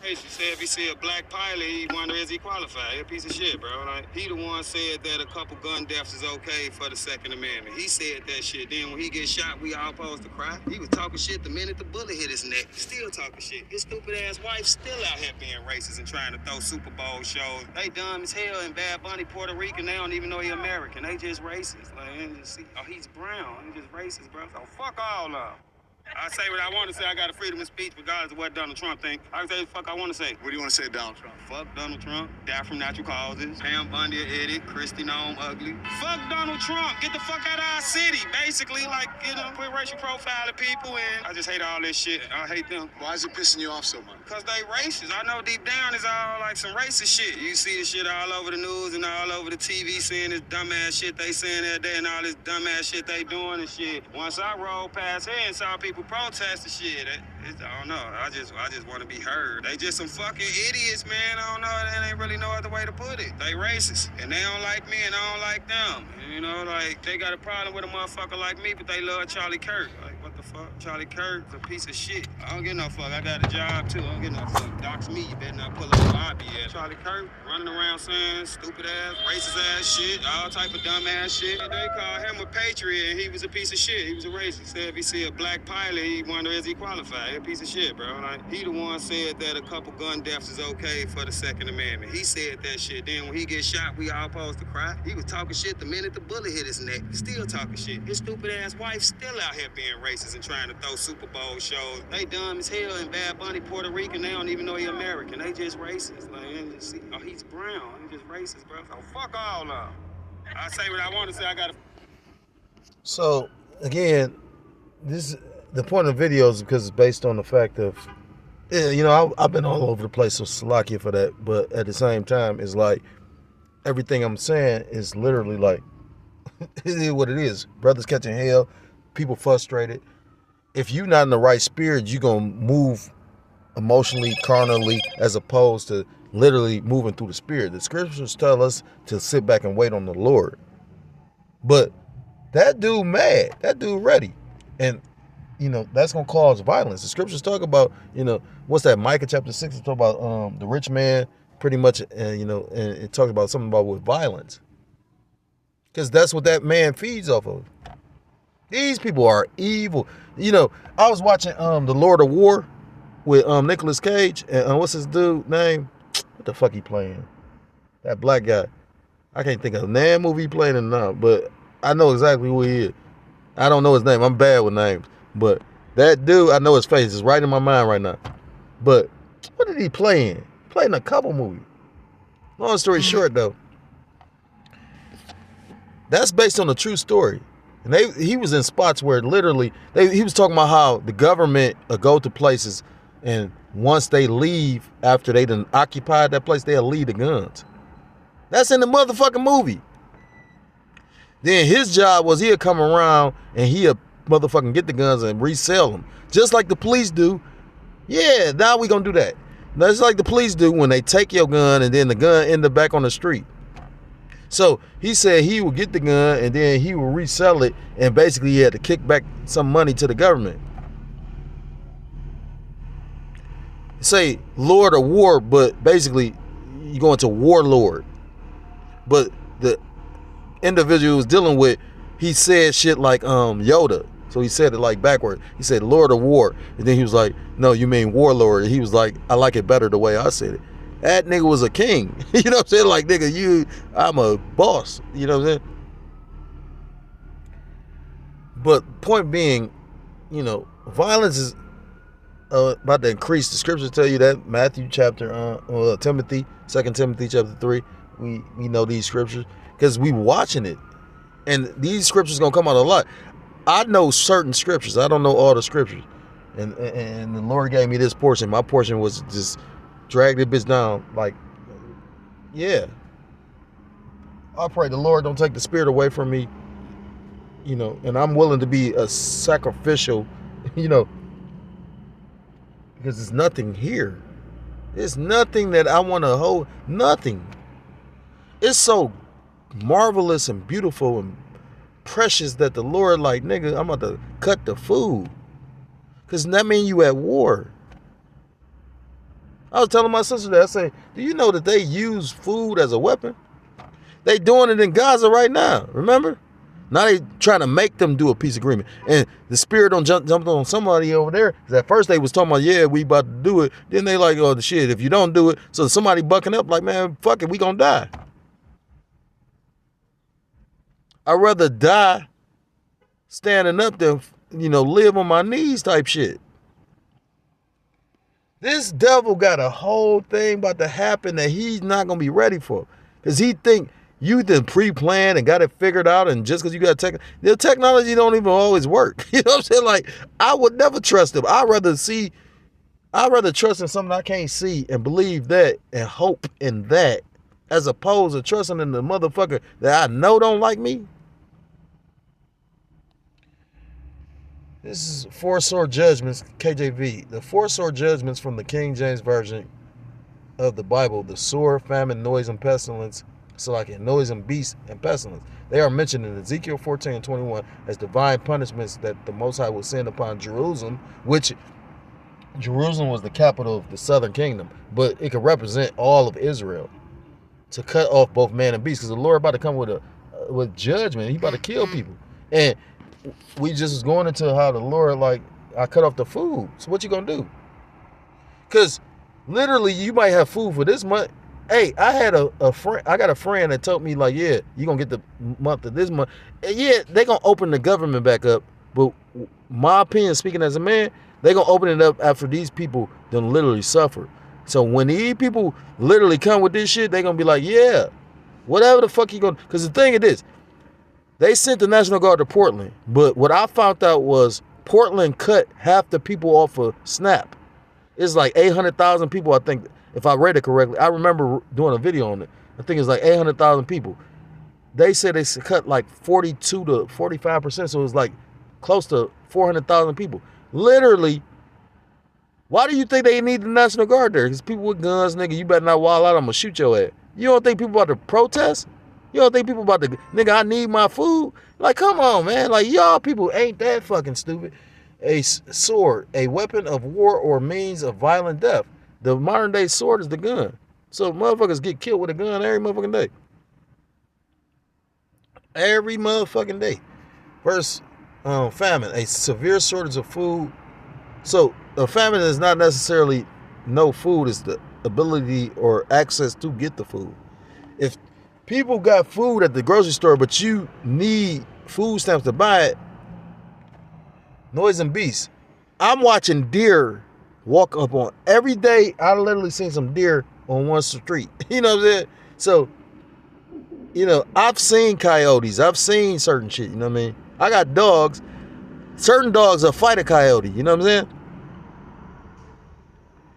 B: He said if he see a black pilot, he wonder is he qualified. He a piece of shit, bro. Like, he the one said that a couple gun deaths is okay for the Second Amendment. He said that shit. Then when he get shot, we all supposed to cry. He was talking shit the minute the bullet hit his neck. Still talking shit. His stupid ass wife still out here being racist and trying to throw Super Bowl shows. They dumb as hell in Bad Bunny, Puerto Rican. They don't even know he American. They just racist. Like, they just see, oh, he's brown. He just racist, bro. So fuck all of them. I say what I want to say. I got a freedom of speech regardless of what Donald Trump thinks. I can say what the fuck I want to say.
C: What do you want to say to Donald Trump?
B: Fuck Donald Trump. Die from natural causes. Pam Bundy an idiot. Christy Nome ugly. Fuck Donald Trump. Get the fuck out of our city. Basically, like, you know, quit racial profiling people, and I just hate all this shit. I hate them.
C: Why is it pissing you off so much?
B: Because they racist. I know deep down it's all like some racist shit. You see this shit all over the news and all over the TV, seeing this dumbass shit they saying that day and all this dumbass shit they doing and shit. Once I rolled past here and saw people protest and shit, I don't know. I just want to be heard. They just some fucking idiots, man. I don't know. They ain't really no other way to put it. They racist. And they don't like me and I don't like them. You know, like, they got a problem with a motherfucker like me, but they love Charlie Kirk. Like, what the fuck? Charlie Kirk's a piece of shit. I don't get no fuck. I got a job, too. I don't get no fuck. Dox me. You better not pull up where I be at. Charlie Kirk running around saying stupid ass, racist ass shit, all type of dumb ass shit. They call him a patriot and he was a piece of shit. He was a racist. Said if he see a black pilot, he wonder is he qualified. He a piece of shit, bro. Like, he the one said that a couple gun deaths is okay for the Second Amendment. He said that shit. Then when he get shot, we all supposed to cry. He was talking shit the minute the bullet hit his neck. Still talking shit. His stupid ass wife still out here being racist and trying to throw Super Bowl shows. They dumb as hell in Bad Bunny, Puerto Rican. They don't even know he American. They just racist. Like, they just see, oh, he's brown. He just racist, bro. So fuck all of them. I say what I want to say. I gotta.
A: So again, the point of the video is because it's based on the fact of, you know, I've been all over the place, so Salakia for that. But at the same time, it's like everything I'm saying is literally like it is what it is. Brothers catching hell, people frustrated. If you're not in the right spirit, you're gonna move emotionally, carnally, as opposed to literally moving through the spirit. The scriptures tell us to sit back and wait on the Lord. But that dude mad. That dude ready. And, you know, that's going to cause violence. The scriptures talk about, you know, what's that? Micah chapter 6, it talk about the rich man pretty much, you know, and it talks about something about with violence. Because that's what that man feeds off of. These people are evil. You know, I was watching The Lord of War with Nicolas Cage. And what's his dude name? What the fuck he playing? That black guy. I can't think of a damn movie he playing in now, but I know exactly who he is. I don't know his name. I'm bad with names. But that dude, I know his face. It's right in my mind right now. But what did he play in? He played in a couple movies. Long story short, though, that's based on a true story. And he was in spots where literally, he was talking about how the government go to places and once they leave, after they done occupied that place, they'll leave the guns. That's in the motherfucking movie. Then his job was he'll come around and he'll motherfucking get the guns and resell them. Just like the police do. Yeah, now we gonna do that. That's like the police do when they take your gun and then the gun end up back on the street. So he said he would get the gun and then he would resell it, and basically he had to kick back some money to the government. Say Lord of War, but basically you're going to warlord. But the individual he was dealing with, he said shit like Yoda. So he said it like backward. He said Lord of War. And then he was like, no, you mean warlord. And he was like, I like it better the way I said it. That nigga was a king. You know what I'm saying? Like, nigga, I'm a boss. You know what I'm saying? But point being, you know, violence is about to increase. The scriptures tell you that. Matthew chapter, Timothy, 2 Timothy chapter 3. We know these scriptures because we watching it. And these scriptures going to come out a lot. I know certain scriptures. I don't know all the scriptures. And the Lord gave me this portion. My portion was just drag this bitch down. Like, yeah. I pray the Lord don't take the spirit away from me. You know, and I'm willing to be a sacrificial, you know, because there's nothing here. There's nothing that I want to hold. Nothing. It's so marvelous and beautiful and precious that the Lord like, nigga, I'm about to cut the food. Because that means you at war. I was telling my sister that. I say, do you know that they use food as a weapon? They doing it in Gaza right now. Remember? Now they trying to make them do a peace agreement. And the spirit don't jumped on somebody over there. Cause at first they was talking about, yeah, we about to do it. Then they like, oh, the shit, if you don't do it. So somebody bucking up like, man, fuck it, we gonna die. I'd rather die standing up than, live on my knees type shit. This devil got a whole thing about to happen that he's not gonna be ready for. Cause he think you done pre-planned and got it figured out, and just because you got the technology don't even always work. You know what I'm saying? Like, I would never trust him. I'd rather trust in something I can't see and believe that and hope in that, as opposed to trusting in the motherfucker that I know don't like me. This is Four Sword Judgments, KJV. The Four Sword Judgments from the King James Version of the Bible, the sword, famine, noise, and pestilence, noise and beast and pestilence. They are mentioned in Ezekiel 14 and 21 as divine punishments that the Most High will send upon Jerusalem, which Jerusalem was the capital of the southern kingdom, but it could represent all of Israel, to cut off both man and beast, because the Lord about to come with judgment. He about to kill people. And we just was going into how the Lord, I cut off the food. So what you gonna do? Because literally you might have food for this month. Hey, I had a friend. I got a friend that told me, yeah, you gonna get the month of this month. And yeah, they gonna open the government back up. But my opinion, speaking as a man, they gonna open it up after these people done literally suffer. So when these people literally come with this shit, they gonna be like, yeah, whatever the fuck you gonna. Because the thing it is, they sent the National Guard to Portland. But what I found out was Portland cut half the people off of SNAP. It's like 800,000 people, I think. If I read it correctly, I remember doing a video on it. I think it's like 800,000 people. They said they cut like 42 to 45%, so it was like close to 400,000 people. Literally, why do you think they need the National Guard there? Because people with guns, nigga, you better not wild out, I'm gonna shoot your ass. You don't think people about to protest? You don't think people about to, nigga, I need my food? Like, come on, man. Like, y'all people ain't that fucking stupid. A sword, a weapon of war or means of violent death. The modern day sword is the gun. So motherfuckers get killed with a gun every motherfucking day. Every motherfucking day. Verse famine, a severe shortage of food. So a famine is not necessarily no food, it's the ability or access to get the food. If people got food at the grocery store, but you need food stamps to buy it, noise and beasts. I'm watching deer walk up on every day. I literally seen some deer on one street. You know what I'm saying? So, I've seen coyotes. I've seen certain shit. You know what I mean? I got dogs. Certain dogs will fight a coyote. You know what I'm saying?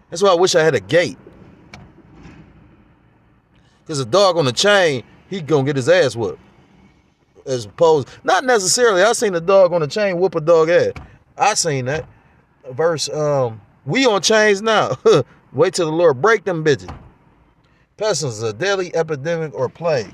A: That's why I wish I had a gate. Because a dog on the chain, he gonna get his ass whooped. As opposed, not necessarily. I seen a dog on the chain whoop a dog ass. I seen that. Verse, we on chains now. Wait till the Lord break them bitches. Pestilence is a deadly epidemic or plague.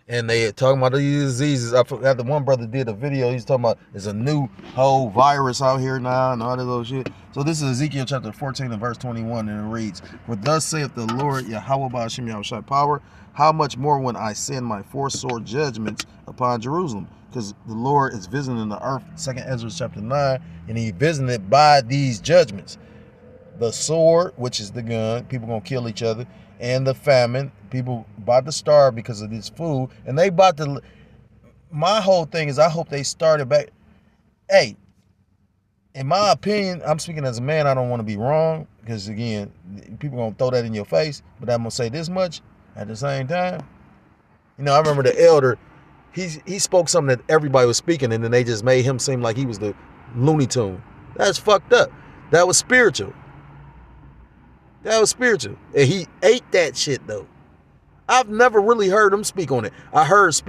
A: And they talking about these diseases. I forgot, the one brother did a video. He's talking about there's a new whole virus out here now and all that little shit. So this is Ezekiel chapter 14 and verse 21, and it reads, "For thus saith the Lord Yahweh Ba'ashem Yahushai power, how much more when I send my four sword judgments upon Jerusalem?" Because the Lord is visiting the earth, 2nd Ezra chapter 9, and he visited by these judgments. The sword, which is the gun, people gonna kill each other, and the famine, people about to starve because of this food, and they about to, my whole thing is I hope they started back. Hey, in my opinion, I'm speaking as a man, I don't want to be wrong, because again, people gonna throw that in your face, but I'm gonna say this much at the same time. I remember the elder, he spoke something that everybody was speaking, and then they just made him seem like he was the Looney Tune. That's fucked up. That was spiritual. That was spiritual. And he ate that shit, though. I've never really heard him speak on it. I heard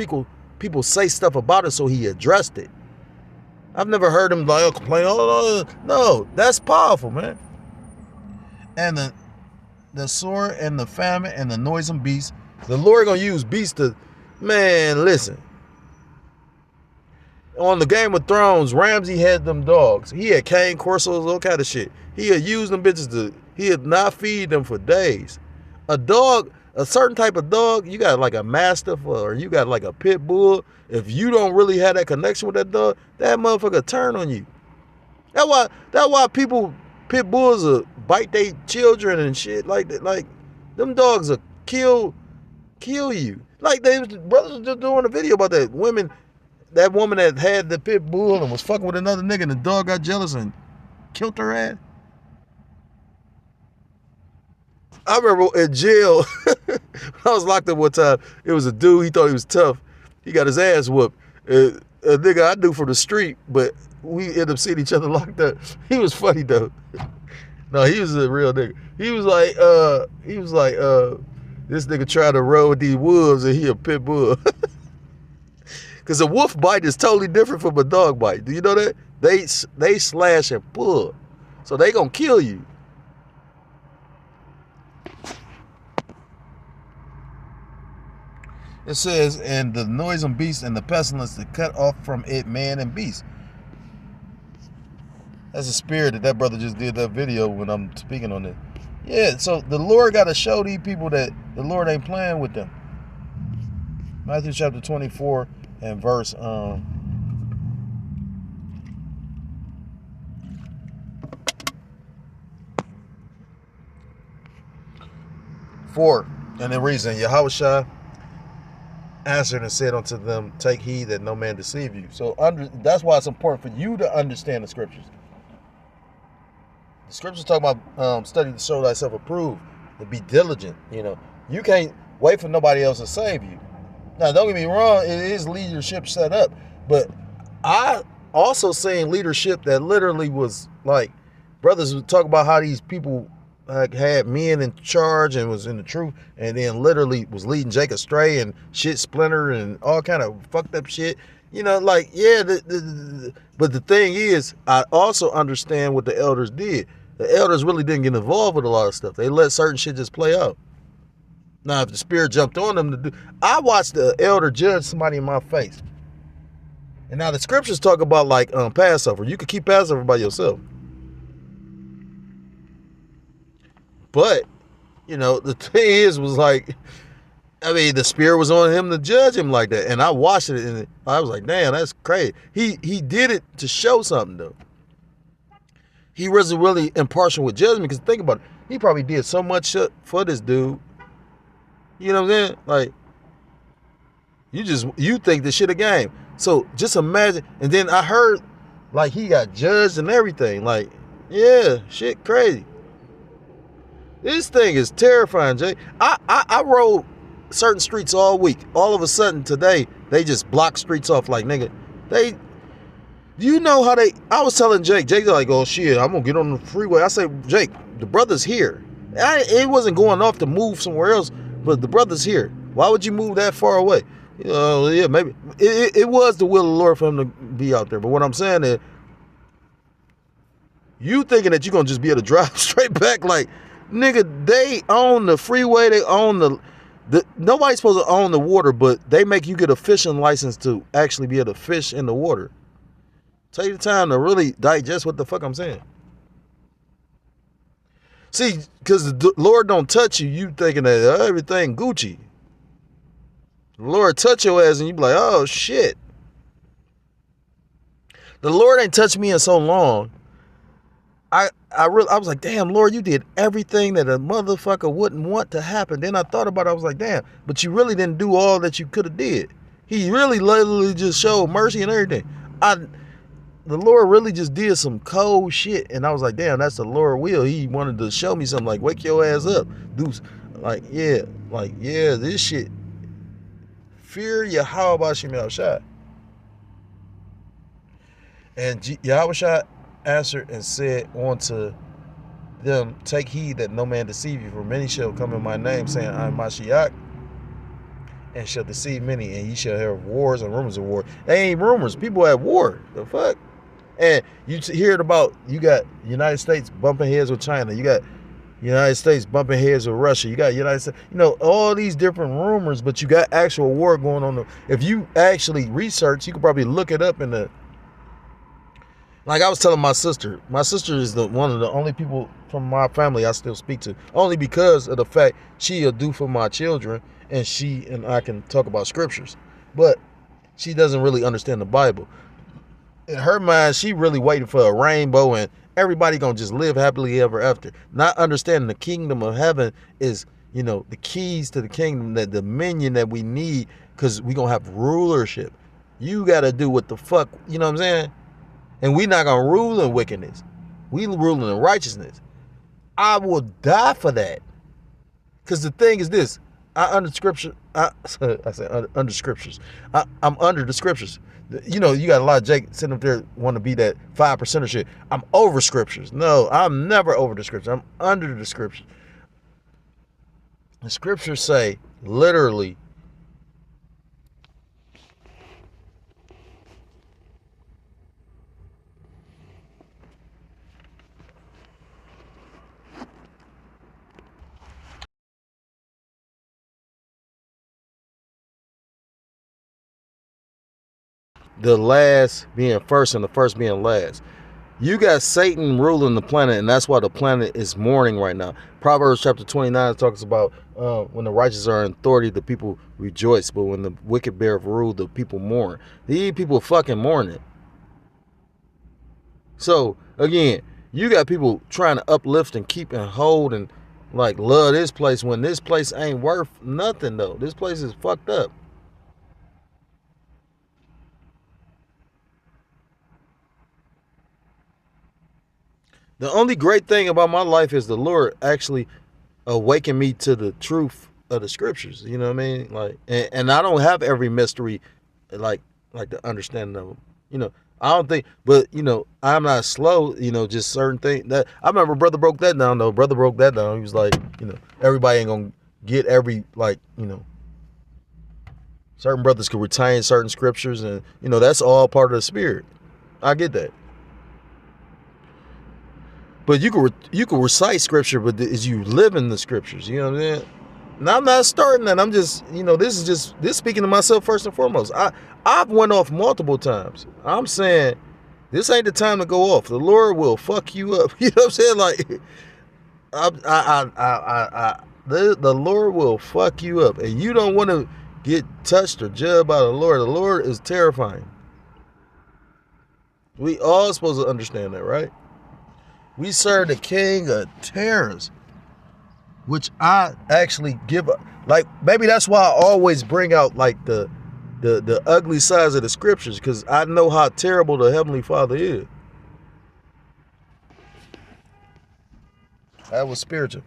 A: people say stuff about it, so he addressed it. I've never heard him complain. Oh, no, that's powerful, man. And the sword and the famine and the noisome beast. The Lord gonna use beasts to, man, listen. On the Game of Thrones, Ramsay had them dogs. He had cane corsos, all kind of shit. He had used them bitches to He'll not feed them for days. A dog, a certain type of dog, you got like a mastiff or you got like a pit bull. If you don't really have that connection with that dog, that motherfucker turn on you. That's why people, pit bulls bite their children and shit like that. Like them dogs will kill you. Like the brothers was just doing a video about that woman that had the pit bull and was fucking with another nigga and the dog got jealous and killed her ass. I remember in jail, when I was locked up one time, it was a dude, he thought he was tough. He got his ass whooped. A nigga I knew from the street, but we ended up seeing each other locked up. He was funny though. No, he was a real nigga. He was like, this nigga tried to roll with these wolves and he a pit bull. Because a wolf bite is totally different from a dog bite. Do you know that? They slash and pull. So they gonna kill you. It says, and the noisome beast and the pestilence that cut off from it man and beast. That's the spirit that brother just did that video when I'm speaking on it. Yeah, so the Lord got to show these people that the Lord ain't playing with them. Matthew chapter 24 and verse 4. And the reason Yahushua answered and said unto them, take heed that no man deceive you. So that's why it's important for you to understand the scriptures. The scriptures talk about study to show thyself approved, to be diligent. You know, you can't wait for nobody else to save you. Now, don't get me wrong, it is leadership set up, but I also seen leadership that literally was like, brothers would talk about how these people like had men in charge and was in the truth, and then literally was leading Jake astray and shit splinter and all kind of fucked up shit. You know, like, yeah, but the thing is, I also understand what the elders did. The elders really didn't get involved with a lot of stuff. They let certain shit just play out. Now, if the spirit jumped on them to do, I watched the elder judge somebody in my face. And now the scriptures talk about like Passover. You could keep Passover by yourself. But, you know, the thing was like, I mean, the spirit was on him to judge him like that. And I watched it and I was like, damn, that's crazy. He did it to show something though. He wasn't really impartial with judgment, because think about it. He probably did so much shit for this dude. You know what I'm saying? Like, you think this shit a game. So just imagine. And then I heard like he got judged and everything. Like, yeah, shit crazy. This thing is terrifying, Jay. I rode certain streets all week. All of a sudden today, they just block streets off like, nigga. You know how I was telling Jake's like, oh shit, I'm gonna get on the freeway. I say, Jake, the brother's here. It wasn't going off to move somewhere else, but the brother's here. Why would you move that far away? Yeah, maybe. It was the will of the Lord for him to be out there. But what I'm saying is, you thinking that you're gonna just be able to drive straight back, like, nigga, they own the freeway, they own the nobody's supposed to own the water, but they make you get a fishing license to actually be able to fish in the water. Take the time to really digest what the fuck I'm saying. See, because the Lord don't touch you, you thinking that everything Gucci. The Lord touch your ass and you be like, oh shit. The Lord ain't touched me in so long. I was like, damn, Lord, you did everything that a motherfucker wouldn't want to happen. Then I thought about it, I was like, damn, but you really didn't do all that you could have did. He really literally just showed mercy and everything. The Lord really just did some cold shit, and I was like, damn, that's the Lord will. He wanted to show me something, like, wake your ass up. Do, yeah, this shit. Fear Yahweh Shemel Shai. And Yahweh answered and said unto them, take heed that no man deceive you, for many shall come in my name, saying, I am Mashiach, and shall deceive many, and ye shall hear wars and rumors of war. They ain't rumors. People at war. The fuck? And you hear it about, you got United States bumping heads with China. You got United States bumping heads with Russia. You got United States, all these different rumors, but you got actual war going on. If you actually research, you could probably look it up in the, like I was telling my sister is one of the only people from my family I still speak to, only because of the fact she'll do for my children, and she and I can talk about scriptures. But she doesn't really understand the Bible. In her mind, she really waiting for a rainbow and everybody gonna just live happily ever after. Not understanding the kingdom of heaven is, the keys to the kingdom, the dominion that we need, because we gonna have rulership. You gotta do what the fuck, you know what I'm saying? And we not gonna rule in wickedness. We ruling in righteousness. I will die for that. Because the thing is this, I under scripture. I said under scriptures. I'm under the scriptures. You got a lot of Jake sitting up there want to be that 5% of shit. I'm over scriptures. No, I'm never over the scriptures. I'm under the scriptures. The scriptures say literally, the last being first and the first being last. You got Satan ruling the planet, and that's why the planet is mourning right now. Proverbs chapter 29 talks about when the righteous are in authority, the people rejoice, but when the wicked bear rule, the people mourn. These people fucking mourning. So again, you got people trying to uplift and keep and hold and like love this place when this place ain't worth nothing though. This place is fucked up. The only great thing about my life is the Lord actually awakened me to the truth of the scriptures. You know what I mean? Like, and I don't have every mystery, like the understanding of them. I don't think, but I'm not slow. Just certain things that I remember. Brother broke that down though. Brother broke that down. He was like, everybody ain't gonna get every certain brothers could retain certain scriptures, and that's all part of the spirit. I get that. But you can recite scripture, but is you live in the scriptures? You know what I'm saying? Now I'm not starting that. I'm just, this speaking to myself first and foremost. I've went off multiple times. I'm saying this ain't the time to go off. The Lord will fuck you up. You know what I'm saying? Like, the Lord will fuck you up, and you don't want to get touched or judged by the Lord. The Lord is terrifying. We all supposed to understand that, right? We serve the king of terrors, which I actually give up. Like, maybe that's why I always bring out like the ugly sides of the scriptures, because I know how terrible the Heavenly Father is. That was spiritual.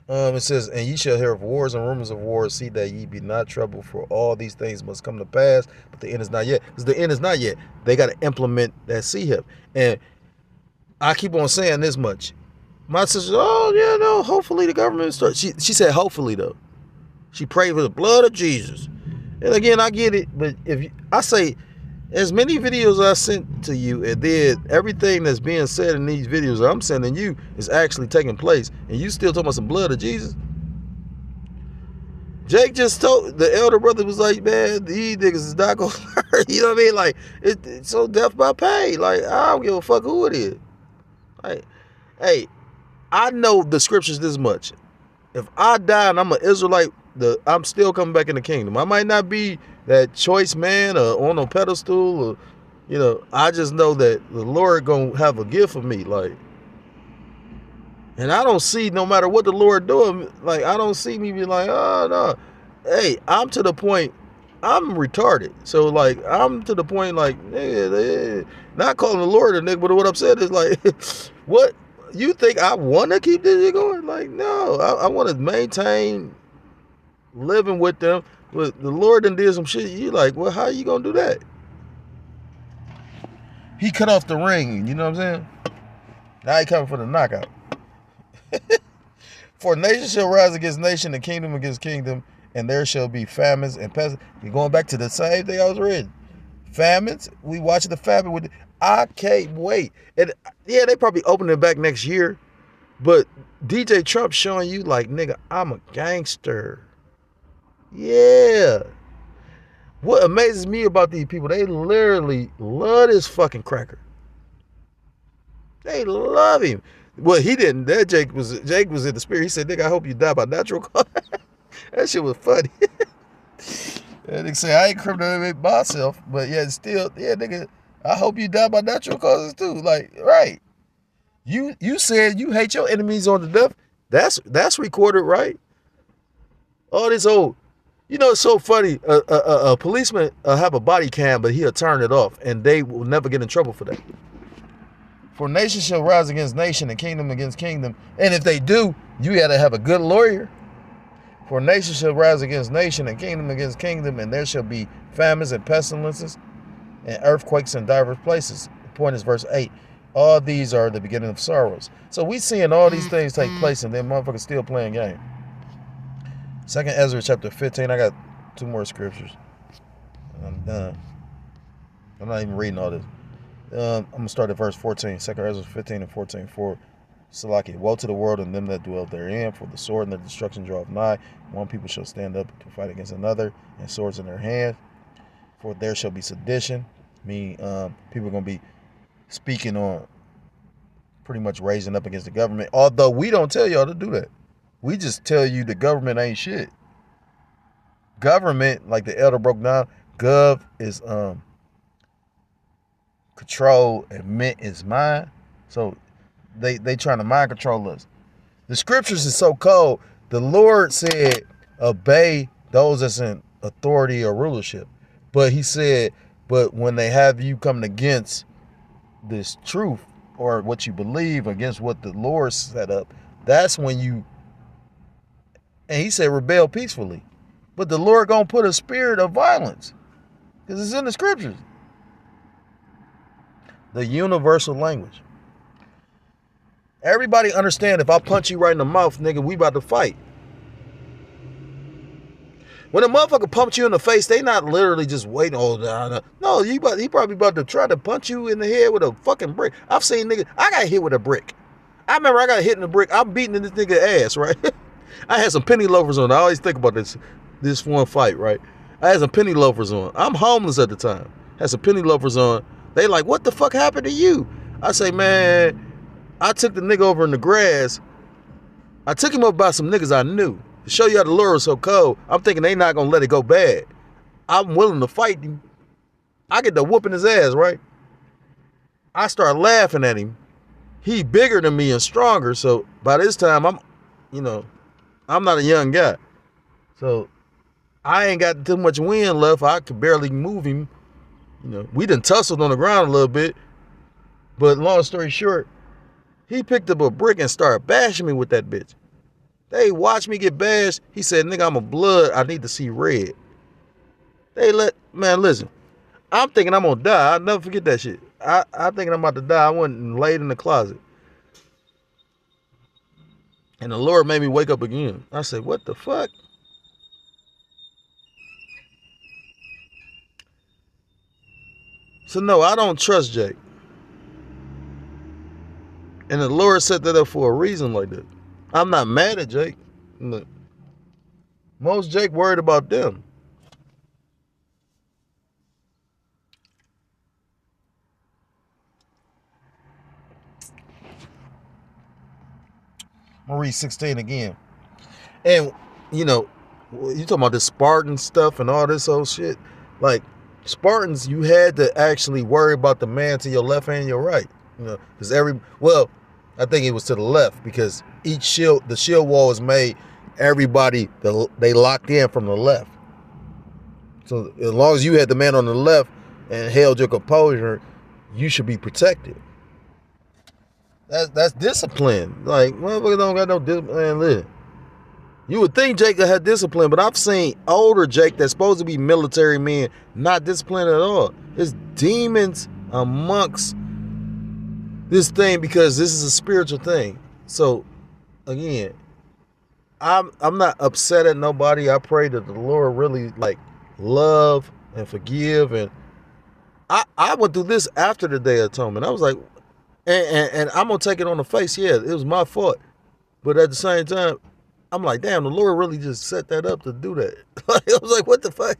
A: It says, and ye shall hear of wars and rumors of wars, see that ye be not troubled, for all these things must come to pass, but the end is not yet. Because the end is not yet. They got to implement that CHIP. And I keep on saying this much. My sister, hopefully the government starts. She said hopefully though. She prayed for the blood of Jesus. And again, I get it, but I say, as many videos I sent to you, and then everything that's being said in these videos that I'm sending you is actually taking place, and you still talking about some blood of Jesus. Jake just told, the elder brother was like, man, these niggas is not gonna learn. You know what I mean? Like, it's so death by pain. Like, I don't give a fuck who it is. Like, hey, I know the scriptures this much. If I die and I'm an Israelite, I'm still coming back in the kingdom. I might not be that choice man or on a pedestal, or I just know that the Lord gonna have a gift for me. Like, and I don't see, no matter what the Lord doing, like, I don't see me be like, oh no. Hey, I'm to the point, I'm retarded. So like, I'm to the point like, not calling the Lord a nigga, but what I'm saying is like, what you think I want to keep this shit going? Like, no, I want to maintain living with them. But the Lord done did some shit. You like, well, how you gonna do that? He cut off the ring. You know what I'm saying? Now he coming for the knockout. For nation shall rise against nation, and kingdom against kingdom, and there shall be famines and pestilence. You're going back to the same thing I was reading. Famines. We watching the famine with. I can't wait. And yeah, they probably open it back next year. But DJ Trump showing you like, nigga, I'm a gangster. Yeah. What amazes me about these people, they literally love this fucking cracker. They love him. Well, he didn't. Jake was in the spirit. He said, "Nigga, I hope you die by natural cause." That shit was funny. That nigga say, I ain't criminal myself, but yeah, still, yeah, nigga, I hope you die by natural causes too. Like, right? You said you hate your enemies on the death. That's recorded, right? All this old, it's so funny. A policeman have a body cam, but he'll turn it off, and they will never get in trouble for that. For nation shall rise against nation, and kingdom against kingdom, and if they do, you got to have a good lawyer. For nation shall rise against nation, and kingdom against kingdom, and there shall be famines and pestilences, and earthquakes in divers places. The point is verse 8. All these are the beginning of sorrows. So we seeing all these things take place, and then motherfuckers still playing game. 2 Ezra chapter 15. I got 2 more scriptures. I'm done. I'm not even reading all this. I'm going to start at verse 14. 2 Ezra 15 and 14. For Salaki, woe to the world and them that dwell therein, for the sword and the destruction draweth nigh. One people shall stand up to fight against another, and swords in their hand. For there shall be sedition. People are going to be speaking on pretty much raising up against the government. Although we don't tell y'all to do that. We just tell you the government ain't shit. Government, like the elder broke down, gov is control and mint is mind. So they trying to mind control us. The scriptures is so cold. The Lord said, obey those that's in authority or rulership. But he said, but when they have you coming against this truth or what you believe against what the Lord set up, that's when you, and he said, rebel peacefully. But the Lord gonna put a spirit of violence because it's in the scriptures. The universal language. Everybody understand if I punch you right in the mouth, nigga, we about to fight. When a motherfucker pumps you in the face, they not literally just waiting. Oh, no, he probably about to try to punch you in the head with a fucking brick. I've seen niggas, I got hit with a brick. I remember I got hit in the brick. I'm beating this nigga ass, right? I had some penny loafers on. I always think about this one fight, right? I had some penny loafers on. I'm homeless at the time. Had some penny loafers on. They like, what the fuck happened to you? I say, man, I took the nigga over in the grass. I took him up by some niggas I knew. To show you how the lure is so cold, I'm thinking they not gonna let it go bad. I'm willing to fight him. I get to whooping his ass, right? I start laughing at him. He bigger than me and stronger, so by this time I'm not a young guy. So I ain't got too much wind left. I could barely move him. We done tussled on the ground a little bit. But long story short, he picked up a brick and started bashing me with that bitch. They watched me get bashed. He said, nigga, I'm a blood. I need to see red. Man, listen. I'm thinking I'm gonna die. I'll never forget that shit. I thinking I'm about to die. I went and laid in the closet. And the Lord made me wake up again. I said, what the fuck? So no, I don't trust Jake. And the Lord set that up for a reason like that. I'm not mad at Jake. Look, most Jake worried about them. I'm gonna read 16 again. And, you talking about the Spartan stuff and all this old shit. Like, Spartans, you had to actually worry about the man to your left and your right. Because I think it was to the left because the shield wall was made, everybody, they locked in from the left. So as long as you had the man on the left and held your composure, you should be protected. That's discipline. Like, motherfuckers don't got no discipline. You would think Jake had discipline, but I've seen older Jake that's supposed to be military men not disciplined at all. There's demons amongst this thing because this is a spiritual thing. So again, I'm not upset at nobody. I pray that the Lord really love and forgive. And I went through this after the Day of Atonement. I was like, and I'm gonna take it on the face. Yeah, it was my fault. But at the same time, I'm like, damn, the Lord really just set that up to do that. I was like, what the fuck?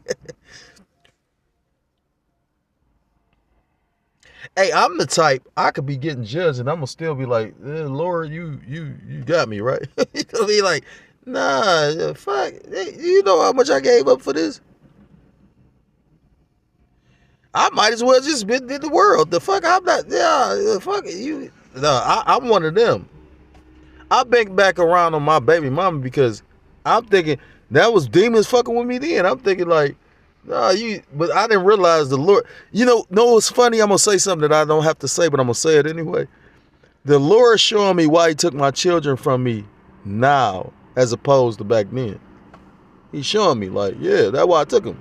A: Hey, I'm the type I could be getting judged and I'm gonna still be like, Lord, you got me right. You know me like, nah, fuck. Hey, you know how much I gave up for this? I might as well just been in the world. The fuck, I'm not. Yeah, fuck it, you. No, I'm one of them. I been back around on my baby mama because I'm thinking that was demons fucking with me then. I'm thinking like, nah, you. But I didn't realize the Lord. You know, what's funny? I'm gonna say something that I don't have to say, but I'm gonna say it anyway. The Lord showing me why He took my children from me now, as opposed to back then. He's showing me like, yeah, that's why I took them.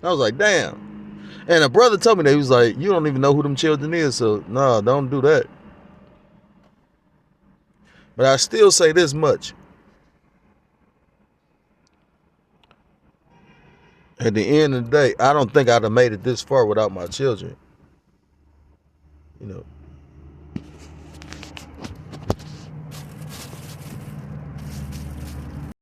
A: I was like, damn. And a brother told me that. He was like, you don't even know who them children is, so no, don't do that. But I still say this much. At the end of the day, I don't think I'd have made it this far without my children. You know,